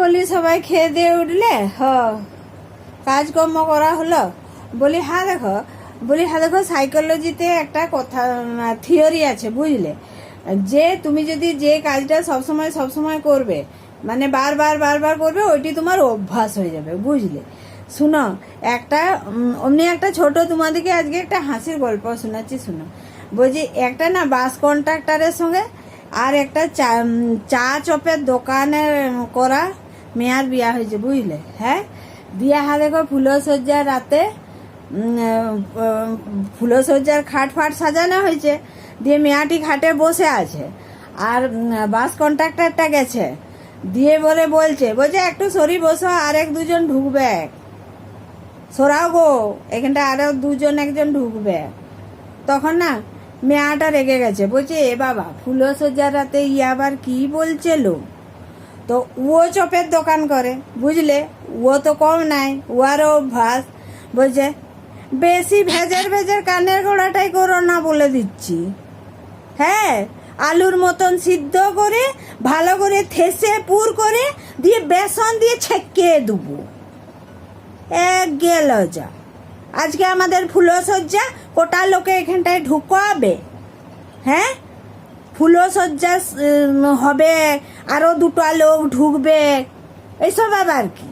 বলি সবাই খেয়ে দিয়ে উঠলে? কাজকর্ম করা হলো? বলি হ্যাঁ দেখো সাইকোলজিতে একটা কথা থিওরি আছে বুঝলে, যে তুমি যদি যে কাজটা সবসময় করবে, মানে বারবার করবে, ওইটি তোমার অভ্যাস হয়ে যাবে বুঝলে। শুনো, অমনি একটা ছোট তোমাদেরকে আজকে একটা হাসির গল্প শোনাচ্ছি, শুনো। বলছি একটা না বাস কন্ট্রাক্টরের সঙ্গে আর একটা চা চপের দোকানের করা মেয়ার বিয়া হয়েছে বুঝলে। হ্যাঁ, বিয়া দেখো ফুলসজ্জার রাতে ফুলসজ্জার খাট ফাট সাজানো হয়েছে, দিয়ে মেয়াটি খাটে বসে আছে, আর বাস কন্ট্রাক্টরটা গেছে, দিয়ে বলছে একটু সরি বসো, আর দুজন ঢুকবে, সরাও গো এখানটা, আরো একজন ঢুকবে। তখন না মেয়াটা রেগে গেছে, বলছে এ বাবা ফুলসজ্জার রাতে আবার কি বলছে লো। তো ও চপের দোকান করে বুঝলে, ও তো কম নাই, ও আরও অভ্যাস। বলছে বেশি ভেজের কানের গোড়াটাই করো না বলে দিচ্ছি। হ্যাঁ, আলুর মতন সিদ্ধ করে ভালো করে থেসে পুর করে দিয়ে বেসন দিয়ে ছেঁকে দেবো, গেল যা। আজকে আমাদের ফুলসজ্জা, কোটা লোকে এখানটায় ঢুকাবে। হ্যাঁ, ফুলসজ্জা হবে, আরো দুটো লোক ঢুকবে, এইসব আবার কি।